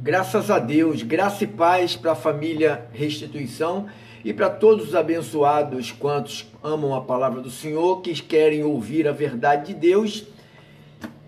Graças a Deus, graça e paz para a família Restituição e para todos os abençoados quantos amam a palavra do Senhor, que querem ouvir a verdade de Deus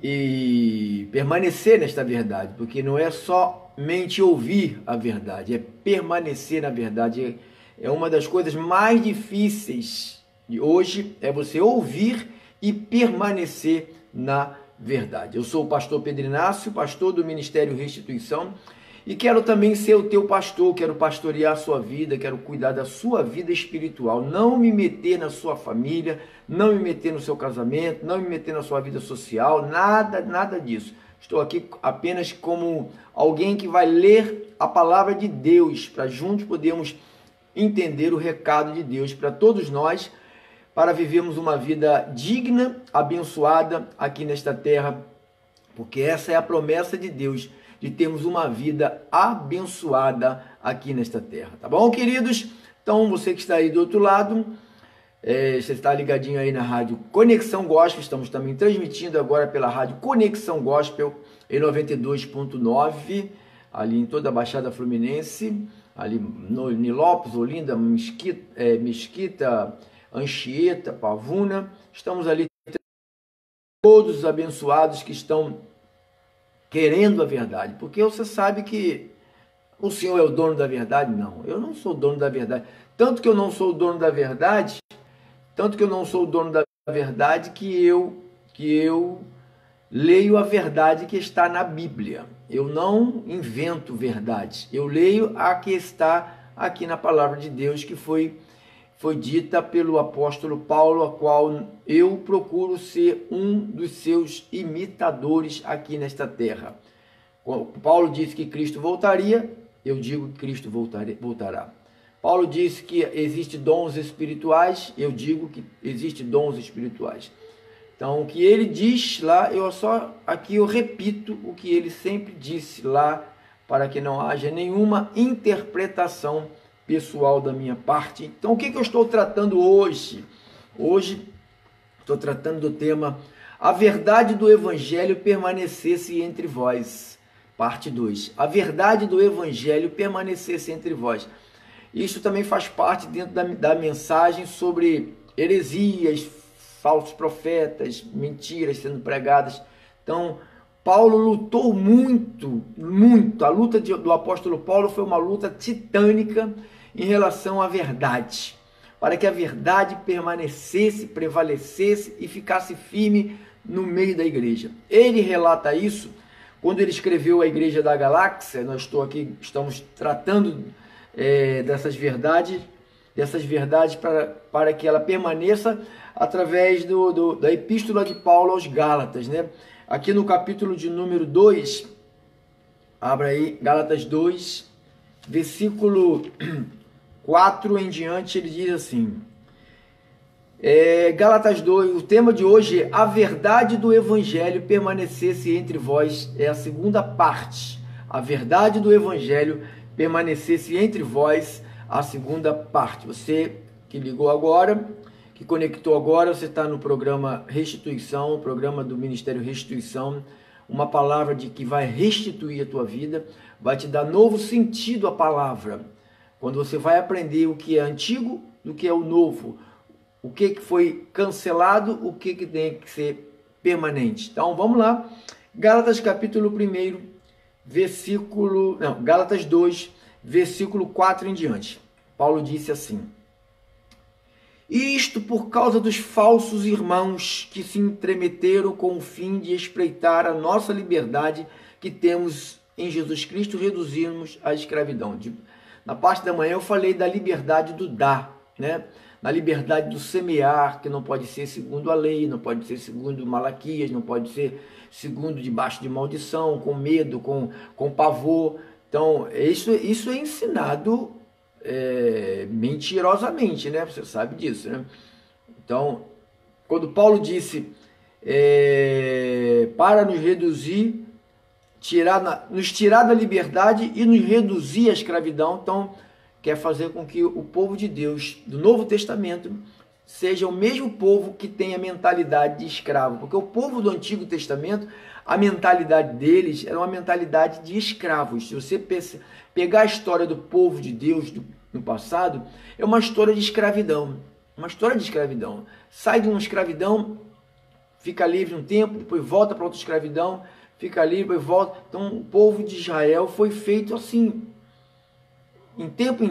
e permanecer nesta verdade, porque não é somente ouvir a verdade, é permanecer na verdade. É uma das coisas mais difíceis de hoje, é você ouvir e permanecer na verdade. Eu sou o pastor Pedro Inácio, pastor do Ministério Restituição, e quero também ser o teu pastor, quero pastorear a sua vida, quero cuidar da sua vida espiritual, não me meter na sua família, não me meter no seu casamento, não me meter na sua vida social, nada disso. Estou aqui apenas como alguém que vai ler a palavra de Deus, para juntos podermos entender o recado de Deus para todos nós, para vivermos uma vida digna, abençoada aqui nesta terra, porque essa é a promessa de Deus, de termos uma vida abençoada aqui nesta terra, tá bom, queridos? Então, você que está aí do outro lado, você está ligadinho aí na rádio Conexão Gospel, estamos também transmitindo agora pela rádio Conexão Gospel em 92.9, ali em toda a Baixada Fluminense, ali no Nilópolis, Olinda, Mesquita, Anchieta, Pavuna. Estamos ali todos os abençoados que estão querendo a verdade, porque você sabe que o Senhor é o dono da verdade. Não, eu não sou o dono da verdade, tanto que eu não sou o dono da verdade, que eu leio a verdade que está na Bíblia. Eu não invento verdades, eu leio a que está aqui na palavra de Deus, que foi dita pelo apóstolo Paulo, a qual eu procuro ser um dos seus imitadores aqui nesta terra. Paulo disse que Cristo voltaria, eu digo que Cristo voltará. Paulo disse que existem dons espirituais, eu digo que existem dons espirituais. Então, o que ele diz lá, aqui eu repito o que ele sempre disse lá, para que não haja nenhuma interpretação pessoal da minha parte. Então, o que eu estou tratando hoje? Hoje, estou tratando do tema A Verdade do Evangelho Permanecesse entre Vós, parte 2. A verdade do Evangelho permanecesse entre vós. Isso também faz parte dentro da mensagem sobre heresias, falsos profetas, mentiras sendo pregadas. Então, Paulo lutou muito. A luta do apóstolo Paulo foi uma luta titânica em relação à verdade, para que a verdade permanecesse, prevalecesse e ficasse firme no meio da igreja. Ele relata isso quando ele escreveu a Igreja da Galáxia. Estamos tratando dessas verdades para que ela permaneça através da Epístola de Paulo aos Gálatas, né? Aqui no capítulo de número 2, abra aí, Gálatas 2, versículo 4 em diante, ele diz assim, Gálatas 2, o tema de hoje é a verdade do Evangelho permanecesse entre vós, é a segunda parte, a verdade do Evangelho permanecesse entre vós, a segunda parte. Você que ligou agora, que conectou agora, você está no programa Restituição, o programa do Ministério Restituição, uma palavra que vai restituir a tua vida, vai te dar novo sentido à palavra. Quando você vai aprender o que é antigo do que é o novo, o que foi cancelado, o que tem que ser permanente. Então vamos lá, Gálatas capítulo 1, Gálatas 2, versículo 4 em diante. Paulo disse assim: Isto por causa dos falsos irmãos que se entremeteram com o fim de espreitar a nossa liberdade que temos em Jesus Cristo, reduzirmos a escravidão. Na parte da manhã eu falei da liberdade do dar, né? Na liberdade do semear, que não pode ser segundo a lei, não pode ser segundo Malaquias, não pode ser segundo debaixo de maldição, com medo, com pavor. Então, isso é ensinado mentirosamente, né? Você sabe disso, né? Então, quando Paulo disse para nos reduzir, nos tirar da liberdade e nos reduzir à escravidão, então quer fazer com que o povo de Deus do Novo Testamento seja o mesmo povo que tem a mentalidade de escravo, porque o povo do Antigo Testamento, a mentalidade deles era uma mentalidade de escravos. Se você pegar a história do povo de Deus no passado, é uma história de escravidão, uma história de escravidão. Sai de uma escravidão, fica livre um tempo, depois volta para outra escravidão, fica livre, depois volta. Então o povo de Israel foi feito assim, em tempo,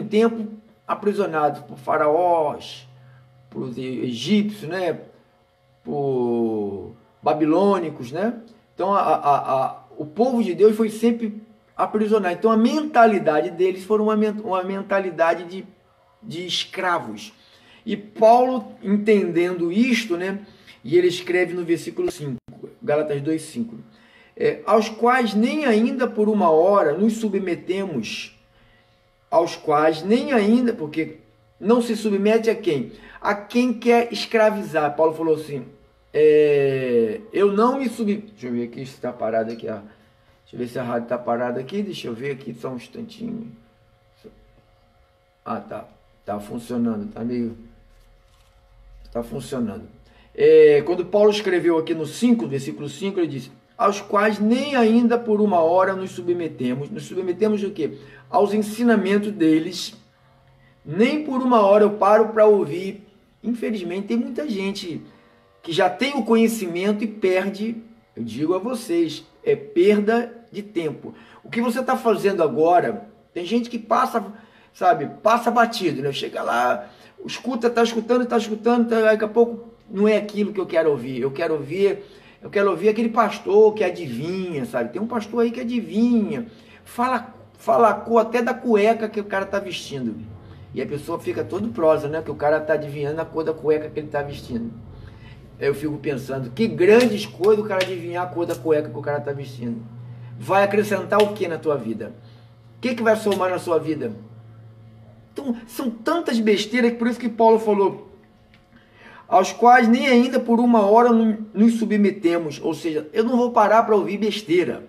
aprisionado por faraós, por egípcios, né? Por babilônicos, né? Então o povo de Deus foi sempre aprisionado. Então a mentalidade deles foi uma mentalidade de escravos. E Paulo, entendendo isto, né? E ele escreve no versículo 5, Gálatas 2:5, aos quais nem ainda por uma hora nos submetemos, aos quais nem ainda, porque não se submete a quem? A quem quer escravizar. Paulo falou assim, eu não me submeto. Deixa eu ver aqui se está parado aqui. Deixa eu ver se a rádio está parada aqui. Deixa eu ver aqui só um instantinho. Ah, tá. Tá funcionando. Tá funcionando. Quando Paulo escreveu aqui no 5, versículo 5, ele disse, aos quais nem ainda por uma hora nos submetemos. Nos submetemos o quê? Aos ensinamentos deles. Nem por uma hora eu paro para ouvir. Infelizmente, tem muita gente que já tem o conhecimento e perde. Eu digo a vocês, é perda de tempo. O que você está fazendo agora, tem gente que passa, sabe, passa batido, né? Chega lá, está escutando, daqui a pouco não é aquilo que eu quero ouvir. Eu quero ouvir aquele pastor que adivinha, sabe? Tem um pastor aí que adivinha. Fala a cor até da cueca que o cara está vestindo. E a pessoa fica todo prosa, né? Que o cara está adivinhando a cor da cueca que ele está vestindo. Eu fico pensando, que grandes coisas o cara adivinhar a cor da cueca que o cara está vestindo. Vai acrescentar o que na tua vida? O que vai somar na sua vida? Então, são tantas besteiras, que por isso que Paulo falou, aos quais nem ainda por uma hora nos submetemos. Ou seja, eu não vou parar para ouvir besteira.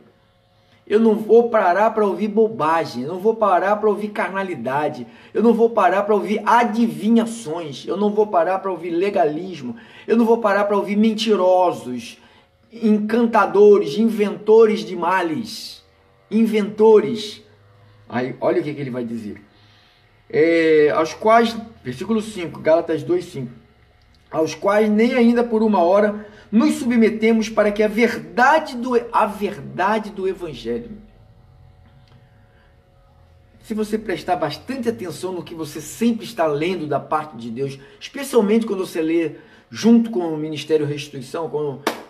Eu não vou parar para ouvir bobagem, eu não vou parar para ouvir carnalidade, eu não vou parar para ouvir adivinhações, eu não vou parar para ouvir legalismo, eu não vou parar para ouvir mentirosos, encantadores, inventores de males, inventores. Aí, olha o que ele vai dizer. Aos quais, versículo 5, Gálatas 2:5, aos quais nem ainda por uma hora nos submetemos para que a verdade do Evangelho. Se você prestar bastante atenção no que você sempre está lendo da parte de Deus, especialmente quando você lê junto com o Ministério Restituição,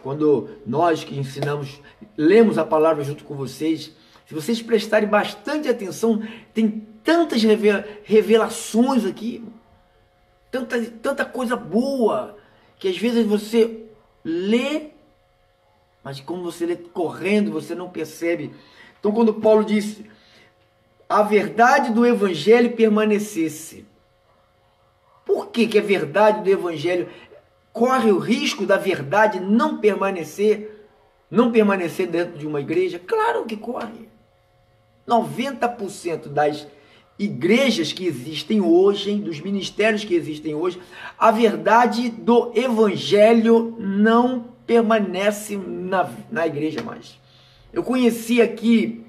quando nós que ensinamos, lemos a palavra junto com vocês, se vocês prestarem bastante atenção, tem tantas revelações aqui, tanta coisa boa, que às vezes você lê, mas como você lê correndo, você não percebe. Então, quando Paulo disse, a verdade do Evangelho permanecesse. Por que a verdade do Evangelho corre o risco da verdade não permanecer dentro de uma igreja? Claro que corre. 90% das igrejas que existem hoje, dos ministérios que existem hoje, a verdade do Evangelho não permanece na igreja mais. Eu conheci aqui,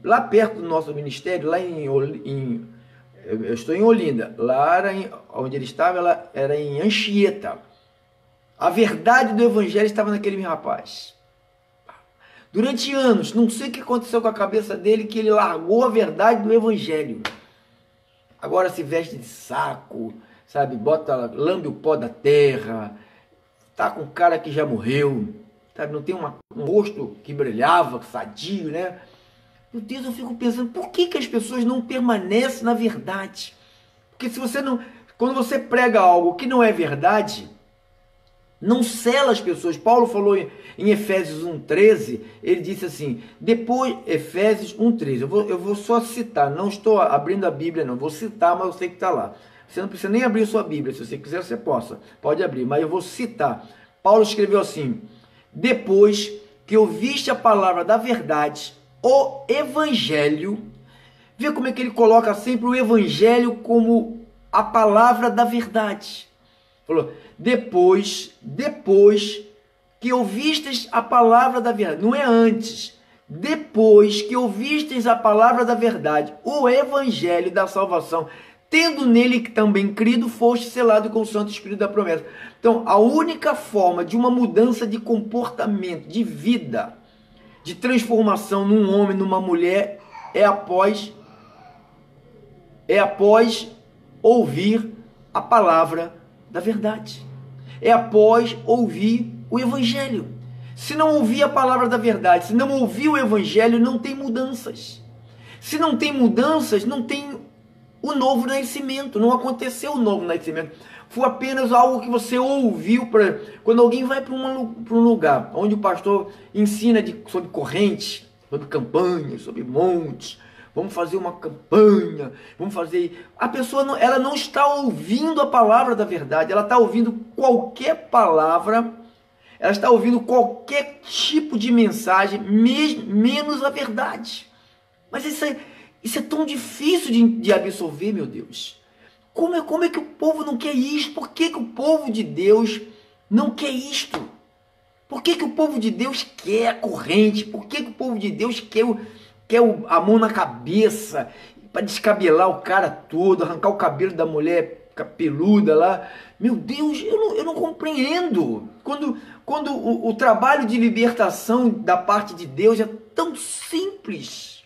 lá perto do nosso ministério, lá eu estou em Olinda, lá onde ele estava, era em Anchieta. A verdade do Evangelho estava naquele rapaz. Durante anos, não sei o que aconteceu com a cabeça dele, que ele largou a verdade do Evangelho. Agora se veste de saco, sabe? Lambe o pó da terra, tá com um cara que já morreu, sabe? Não tem um rosto que brilhava, sadio, né? Meu Deus, eu fico pensando, por que as pessoas não permanecem na verdade? Porque se você não... Quando você prega algo que não é verdade, não sela as pessoas. Paulo falou em Efésios 1:13, ele disse assim, depois, Efésios 1:13, eu vou só citar, não estou abrindo a Bíblia não, vou citar, mas eu sei que está lá. Você não precisa nem abrir sua Bíblia, se você quiser você pode abrir, mas eu vou citar. Paulo escreveu assim, depois que ouviste a palavra da verdade, o Evangelho, vê como é que ele coloca sempre o Evangelho como a palavra da verdade. Falou, depois que ouvistes a palavra da verdade, não é antes, depois que ouvistes a palavra da verdade, o evangelho da salvação, tendo nele também crido, foste selado com o Santo Espírito da promessa. Então, a única forma de uma mudança de comportamento, de vida, de transformação num homem, numa mulher, é após ouvir a palavra da verdade. É após ouvir o evangelho. Se não ouvir a palavra da verdade, se não ouvir o evangelho, não tem mudanças. Se não tem mudanças, não tem o novo nascimento. Não aconteceu o novo nascimento. Foi apenas algo que você ouviu. Quando alguém vai para um lugar onde o pastor ensina sobre correntes, sobre campanhas, sobre montes, vamos fazer uma campanha, vamos fazer... A pessoa ela não está ouvindo a palavra da verdade, ela está ouvindo qualquer palavra, ela está ouvindo qualquer tipo de mensagem, menos a verdade. Mas isso é tão difícil de absorver, meu Deus. Como é que o povo não quer isto? Por que o povo de Deus não quer isto? Por que o povo de Deus quer a corrente? Por que o povo de Deus quer a mão na cabeça para descabelar o cara todo, arrancar o cabelo da mulher peluda lá? Meu Deus, eu não compreendo. Quando o trabalho de libertação da parte de Deus é tão simples.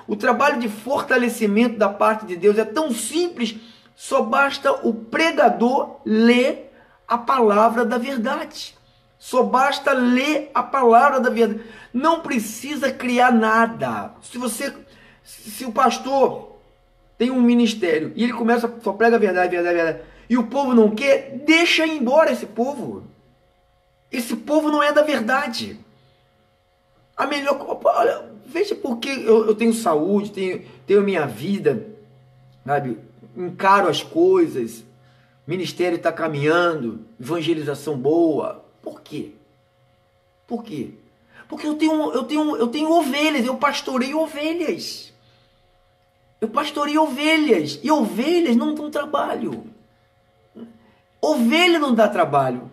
O trabalho de fortalecimento da parte de Deus é tão simples. Só basta o pregador ler a palavra da verdade. Só basta ler a palavra da verdade. Não precisa criar nada. Se o pastor tem um ministério e ele só prega a verdade, e o povo não quer, deixa ir embora esse povo. Esse povo não é da verdade. Olha, veja porque eu tenho saúde, tenho minha vida, sabe? Encaro as coisas, ministério está caminhando, evangelização boa. Por quê? Por quê? Porque eu tenho ovelhas, eu pastoreio ovelhas. Eu pastoreio ovelhas, e ovelhas não dão trabalho. Ovelha não dá trabalho.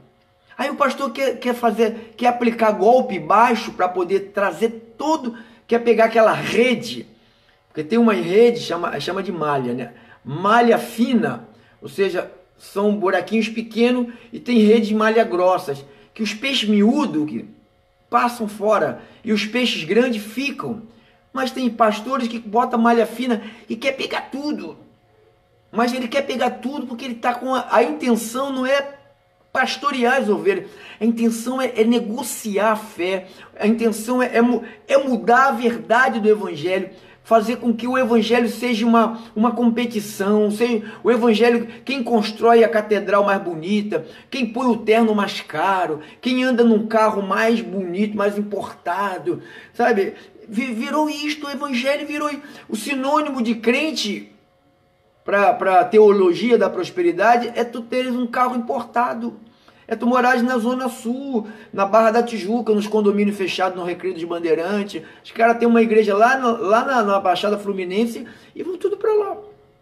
Aí o pastor quer aplicar golpe baixo para poder trazer todo, quer pegar aquela rede, porque tem uma rede, chama de malha, né? Malha fina, ou seja, são buraquinhos pequenos, e tem rede de malha grossas, que os peixes miúdos que passam fora e os peixes grandes ficam. Mas tem pastores que botam malha fina e quer pegar tudo. Mas ele quer pegar tudo porque ele está com a intenção não é pastorear as ovelhas. A intenção é negociar a fé. A intenção é mudar a verdade do evangelho. Fazer com que o evangelho seja uma competição, seja o evangelho quem constrói a catedral mais bonita, quem põe o terno mais caro, quem anda num carro mais bonito, mais importado, sabe? Virou isto, o evangelho virou o sinônimo de crente para a teologia da prosperidade é tu teres um carro importado. É tu morares na Zona Sul, na Barra da Tijuca, nos condomínios fechados, no Recreio dos Bandeirantes. Os caras têm uma igreja lá na Baixada Fluminense e vão tudo para lá.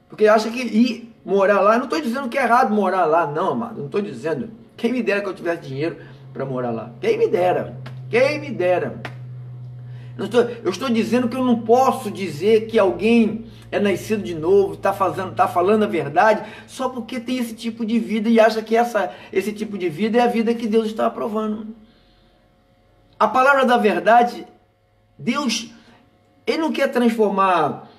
Porque acha que ir morar lá, não estou dizendo que é errado morar lá, não, amado, não estou dizendo. Quem me dera que eu tivesse dinheiro para morar lá. Quem me dera, quem me dera. Eu estou dizendo que eu não posso dizer que alguém é nascido de novo, está falando a verdade, só porque tem esse tipo de vida e acha que esse tipo de vida é a vida que Deus está aprovando. A palavra da verdade, Deus, Ele não quer transformar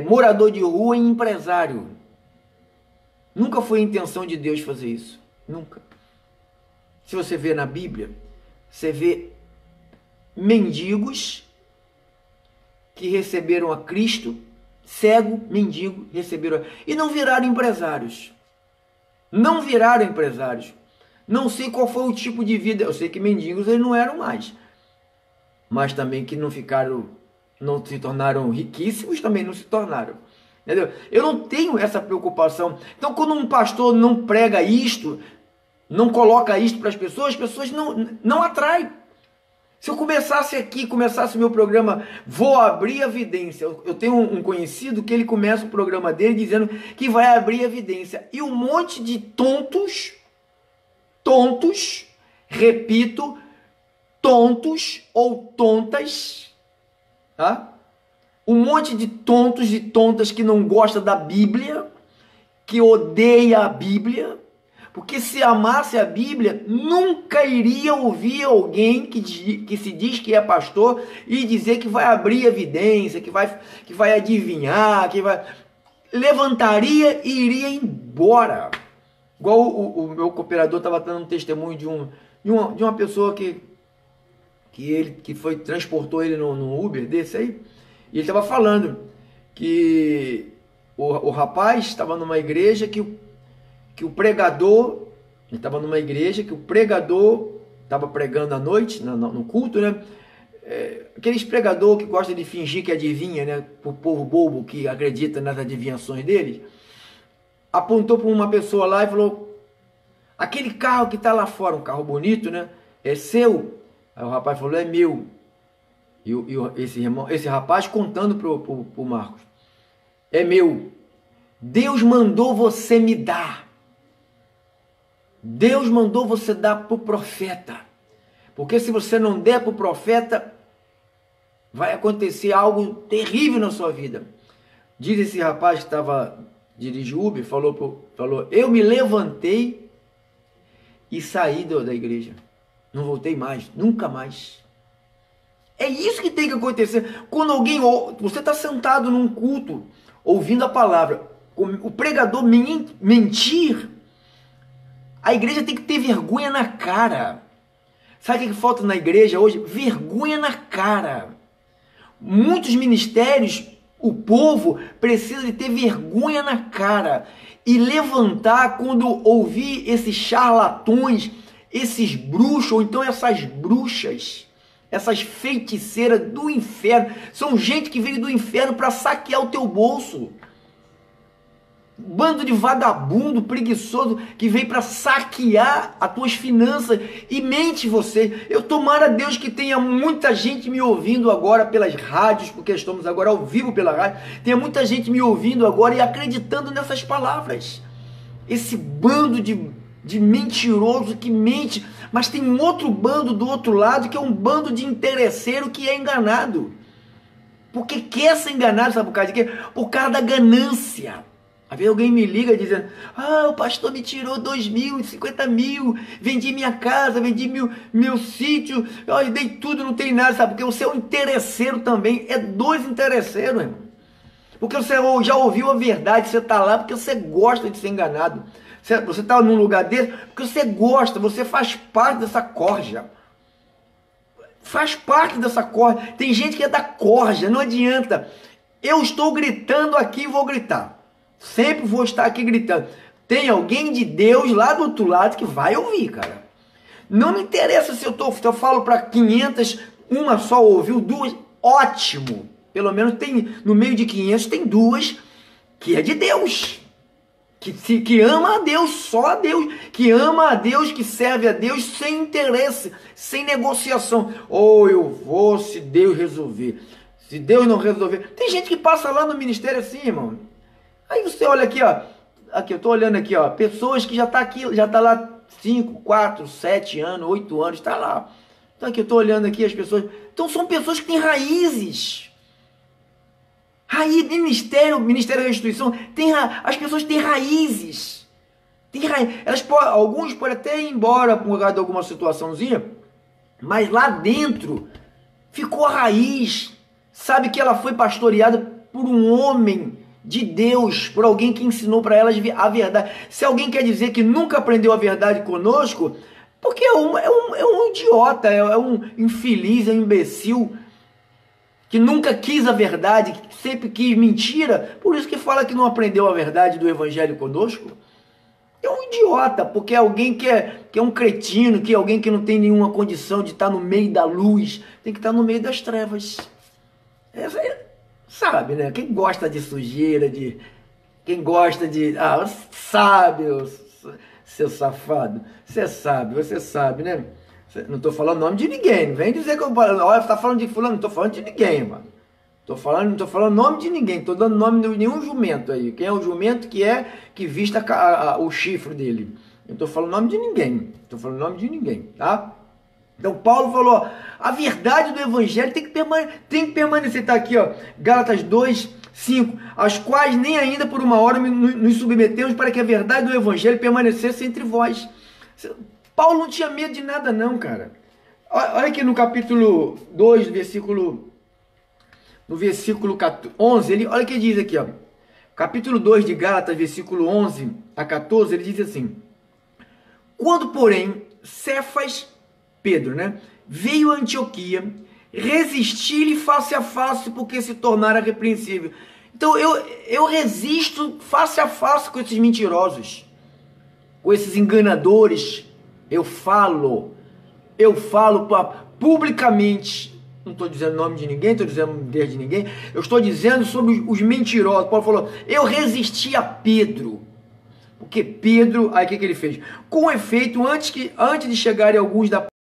morador de rua em empresário. Nunca foi a intenção de Deus fazer isso. Nunca. Se você vê na Bíblia, você vê mendigos que receberam a Cristo, cego, mendigo, receberam e não viraram empresários. Não viraram empresários. Não sei qual foi o tipo de vida. Eu sei que mendigos eles não eram mais. Mas também que não se tornaram riquíssimos, também não se tornaram. Entendeu? Eu não tenho essa preocupação. Então, quando um pastor não prega isto, não coloca isto para as pessoas não atraem. Se eu começasse aqui, começasse o meu programa, vou abrir a evidência. Eu tenho um conhecido que ele começa o programa dele dizendo que vai abrir a evidência. E um monte de tontos, repito, tontos ou tontas, tá? Um monte de tontos e tontas que não gosta da Bíblia, que odeia a Bíblia, porque se amasse a Bíblia, nunca iria ouvir alguém que se diz que é pastor e dizer que vai abrir evidência, que vai adivinhar, que vai... Levantaria e iria embora. Igual o meu cooperador estava dando um testemunho de uma pessoa que transportou ele no Uber desse aí, e ele estava falando que o rapaz estava numa igreja que o pregador, ele estava numa igreja que o pregador estava pregando à noite, no culto, né? Aqueles pregador que gosta de fingir que adivinha, né? Para o povo bobo que acredita nas adivinhações deles, apontou para uma pessoa lá e falou: aquele carro que está lá fora, um carro bonito, né? É seu? Aí o rapaz falou: é meu. E esse rapaz contando pro Marcos: é meu. Deus mandou você me dar. Deus mandou você dar para o profeta. Porque se você não der para o profeta, vai acontecer algo terrível na sua vida. Diz esse rapaz que dirige Uber, falou, eu me levantei e saí da igreja. Não voltei mais, nunca mais. É isso que tem que acontecer. Quando você está sentado num culto, ouvindo a palavra, o pregador mentir, a igreja tem que ter vergonha na cara. Sabe o que falta na igreja hoje? Vergonha na cara. Muitos ministérios, o povo precisa de ter vergonha na cara e levantar quando ouvir esses charlatões, esses bruxos, ou então essas bruxas, essas feiticeiras do inferno. São gente que veio do inferno para saquear o teu bolso. Bando de vagabundo, preguiçoso, que veio para saquear as tuas finanças e mente você. Eu tomara a Deus que tenha muita gente me ouvindo agora pelas rádios, porque estamos agora ao vivo pela rádio. Tenha muita gente me ouvindo agora e acreditando nessas palavras. Esse bando de mentiroso que mente, mas tem um outro bando do outro lado que é um bando de interesseiro que é enganado. Porque quer ser enganado, sabe por causa de quê? Por causa da ganância. Às vezes alguém me liga dizendo: o pastor me tirou 2 mil, 50 mil, vendi minha casa, vendi meu sítio, dei tudo, não tem nada, sabe? Porque você é um interesseiro também, é 2 interesseiros, irmão. Porque você já ouviu a verdade, você está lá porque você gosta de ser enganado. Você está num lugar desse porque você gosta, você faz parte dessa corja. Faz parte dessa corja. Tem gente que é da corja, não adianta. Eu estou gritando aqui e vou gritar. Sempre vou estar aqui gritando. Tem alguém de Deus lá do outro lado que vai ouvir, cara. Não me interessa se eu falo para 500, uma só ouviu, 2, ótimo. Pelo menos tem, no meio de 500 tem 2 que é de Deus. Que ama a Deus, só a Deus. Que ama a Deus, que serve a Deus sem interesse, sem negociação. Eu vou se Deus resolver. Se Deus não resolver. Tem gente que passa lá no ministério assim, irmão. Aí você olha aqui, ó. Aqui, eu tô olhando aqui, ó. Pessoas que já tá lá 5, 4, 7 anos, 8 anos, tá lá. Então aqui, eu tô olhando aqui as pessoas. Então são pessoas que têm raízes. Ministério da instituição, as pessoas têm raízes. Alguns podem até ir embora por causa de alguma situaçãozinha, mas lá dentro ficou a raiz. Sabe que ela foi pastoreada por um homem de Deus, por alguém que ensinou para elas a verdade. Se alguém quer dizer que nunca aprendeu a verdade conosco, porque é um idiota, é um infeliz, é um imbecil, que nunca quis a verdade, que sempre quis mentira, por isso que fala que não aprendeu a verdade do evangelho conosco. É um idiota, porque é alguém que é um cretino, que é alguém que não tem nenhuma condição de estar no meio da luz, tem que estar no meio das trevas. Sabe, né? Quem gosta de sujeira, quem gosta de... sabe, seu safado, você sabe, né? Não estou falando nome de ninguém. Não vem dizer que eu está falando de fulano. Não estou falando de ninguém, mano. Não estou falando nome de ninguém. Estou dando nome de nenhum jumento aí. Quem é o jumento que vista o chifre dele. Eu estou falando nome de ninguém. Estou falando nome de ninguém, tá? Então Paulo falou, a verdade do evangelho tem que permanecer. Está aqui, ó, Gálatas 2, 5. As quais nem ainda por uma hora nos submetemos para que a verdade do evangelho permanecesse entre vós. Paulo não tinha medo de nada não, cara. Olha aqui no capítulo 2, no versículo 11, olha o que ele diz aqui, ó. Capítulo 2 de Gálatas, versículo 11 a 14, ele diz assim: quando, porém, Cefas, Pedro, né, veio a Antioquia, resisti-lhe face a face, porque se tornara repreensível. Então eu resisto face a face com esses mentirosos, com esses enganadores. Eu falo publicamente. Não estou dizendo nome de ninguém, estou dizendo de ninguém. Eu estou dizendo sobre os mentirosos. Paulo falou, eu resisti a Pedro. Porque Pedro, aí o que ele fez? Com efeito, antes de chegarem alguns da